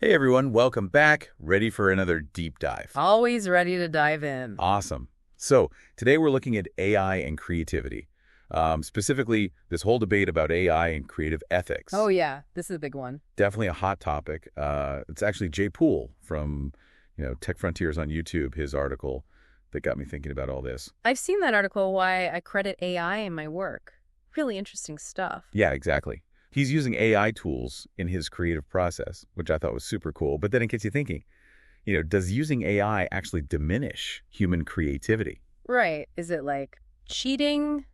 Hey everyone, welcome back. Ready for another deep dive. Always ready to dive in. Awesome. So today we're looking at AI and creativity. Specifically, this whole debate about AI and creative ethics. Oh yeah, this is a big one. Definitely a hot topic. It's actually Jay Poole from, TechFrontiers on YouTube, his article that got me thinking about all this. I've seen that article, Why I Credit AI in My Work. Really interesting stuff. Yeah, exactly. He's using AI tools in his creative process, which I thought was super cool. But then it gets you thinking, does using AI actually diminish human creativity? Right. Is it like cheating,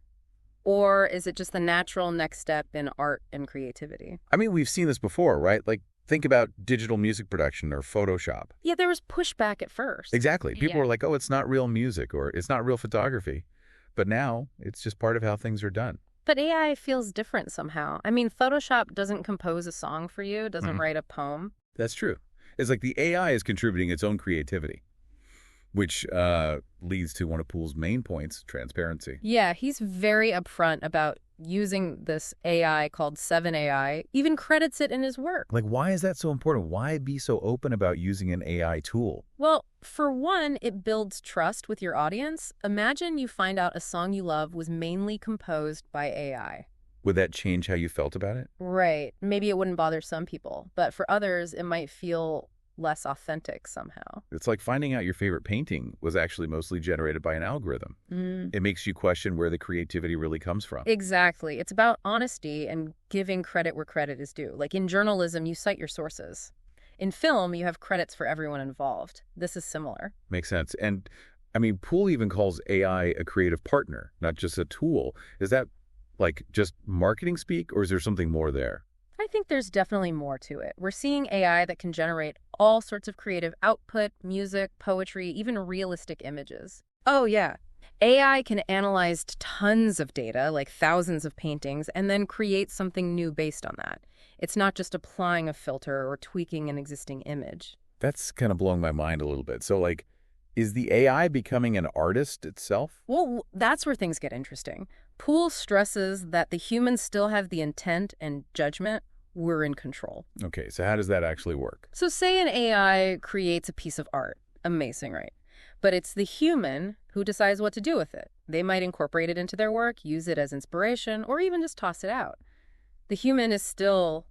or is it just the natural next step in art and creativity? I mean, we've seen this before, right? Like, think about digital music production or Photoshop. Yeah, there was pushback at first. Exactly. People Yeah. were like, oh, it's not real music or it's not real photography. But now it's just part of how things are done. But AI feels different somehow. I mean, Photoshop doesn't compose a song for you, doesn't write a poem. That's true. It's like the AI is contributing its own creativity, which leads to one of Poole's main points, transparency. Yeah, he's very upfront about using this AI called 7AI, even credits it in his work. Like, why is that so important? Why be so open about using an AI tool? Well, for one, it builds trust with your audience. Imagine you find out a song you love was mainly composed by AI. Would that change how you felt about it? Right. Maybe it wouldn't bother some people, but for others, it might feel less authentic somehow. It's like finding out your favorite painting was actually mostly generated by an algorithm. It makes you question where the creativity really comes from. Exactly. It's about honesty and giving credit where credit is due. Like in journalism, you cite your sources. In film, you have credits for everyone involved. This is similar. Makes sense. And I mean, Poole even calls AI a creative partner, not just a tool. Is that like just marketing speak, or is there something more there? I think there's definitely more to it. We're seeing AI that can generate all sorts of creative output, music, poetry, even realistic images. Oh, yeah. AI can analyze tons of data, like thousands of paintings, and then create something new based on that. It's not just applying a filter or tweaking an existing image. That's kind of blowing my mind a little bit. So, like, is the AI becoming an artist itself? Well, that's where things get interesting. Poole stresses that the humans still have the intent and judgment. We're in control. Okay, so how does that actually work? So say an AI creates a piece of art. Amazing, right? But it's the human who decides what to do with it. They might incorporate it into their work, use it as inspiration, or even just toss it out. The human is still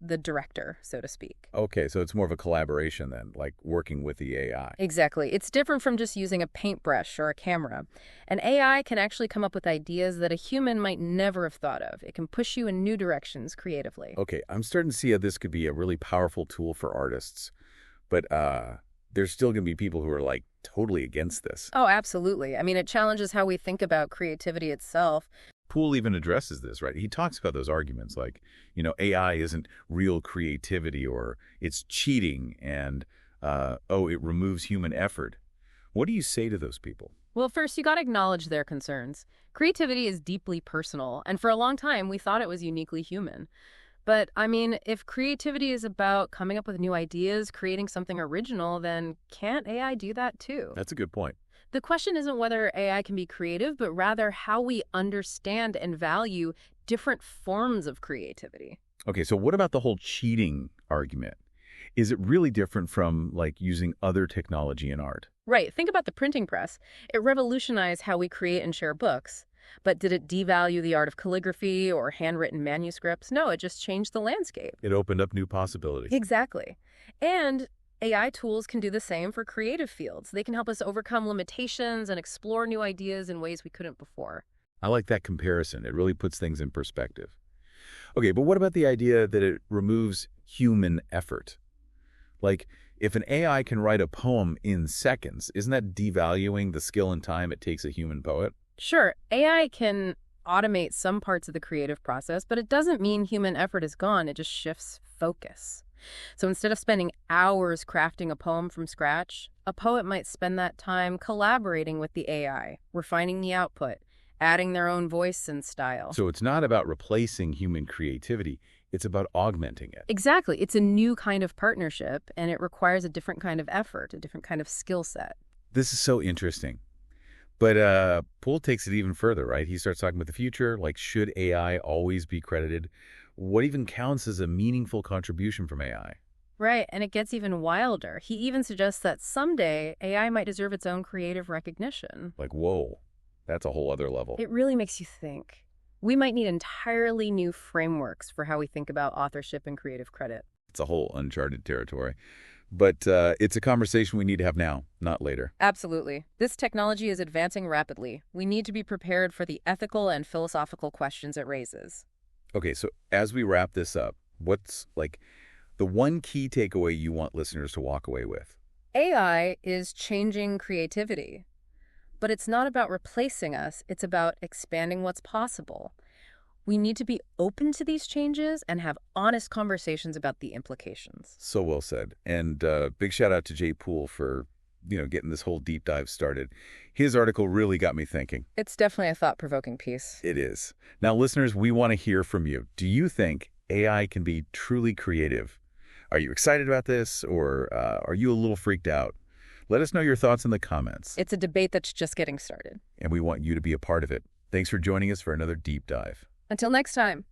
the director, so to speak. Okay, so it's more of a collaboration then, like working with the AI. Exactly. It's different from just using a paintbrush or a camera. An AI can actually come up with ideas that a human might never have thought of. It can push you in new directions creatively. Okay, I'm starting to see how this could be a really powerful tool for artists. But there's still going to be people who are like totally against this. Oh, absolutely. I mean, it challenges how we think about creativity itself. Poole even addresses this, right? He talks about those arguments like, AI isn't real creativity or it's cheating and, it removes human effort. What do you say to those people? Well, first, you got to acknowledge their concerns. Creativity is deeply personal, and for a long time, we thought it was uniquely human. But, I mean, if creativity is about coming up with new ideas, creating something original, then can't AI do that too? That's a good point. The question isn't whether AI can be creative, but rather how we understand and value different forms of creativity. Okay, so what about the whole cheating argument? Is it really different from like using other technology in art? Right. Think about the printing press. It revolutionized how we create and share books. But did it devalue the art of calligraphy or handwritten manuscripts? No, it just changed the landscape. It opened up new possibilities. Exactly. And AI tools can do the same for creative fields. They can help us overcome limitations and explore new ideas in ways we couldn't before. I like that comparison. It really puts things in perspective. Okay, but what about the idea that it removes human effort? Like, if an AI can write a poem in seconds, isn't that devaluing the skill and time it takes a human poet? Sure, AI can automate some parts of the creative process, but it doesn't mean human effort is gone. It just shifts focus. So instead of spending hours crafting a poem from scratch, a poet might spend that time collaborating with the AI, refining the output, adding their own voice and style. So it's not about replacing human creativity. It's about augmenting it. Exactly. It's a new kind of partnership, and it requires a different kind of effort, a different kind of skill set. This is so interesting. But Poole takes it even further, right? He starts talking about the future, like should AI always be credited? What even counts as a meaningful contribution from AI? Right, and it gets even wilder. He even suggests that someday AI might deserve its own creative recognition. Like, whoa, that's a whole other level. It really makes you think. We might need entirely new frameworks for how we think about authorship and creative credit. It's a whole uncharted territory. But it's a conversation we need to have now, not later. Absolutely. This technology is advancing rapidly. We need to be prepared for the ethical and philosophical questions it raises. Okay, so as we wrap this up, what's like the one key takeaway you want listeners to walk away with? AI is changing creativity, but it's not about replacing us. It's about expanding what's possible. We need to be open to these changes and have honest conversations about the implications. So well said. And big shout out to Jay Poole for, getting this whole deep dive started. His article really got me thinking. It's definitely a thought-provoking piece. It is. Now, listeners, we want to hear from you. Do you think AI can be truly creative? Are you excited about this, or are you a little freaked out? Let us know your thoughts in the comments. It's a debate that's just getting started. And we want you to be a part of it. Thanks for joining us for another deep dive. Until next time.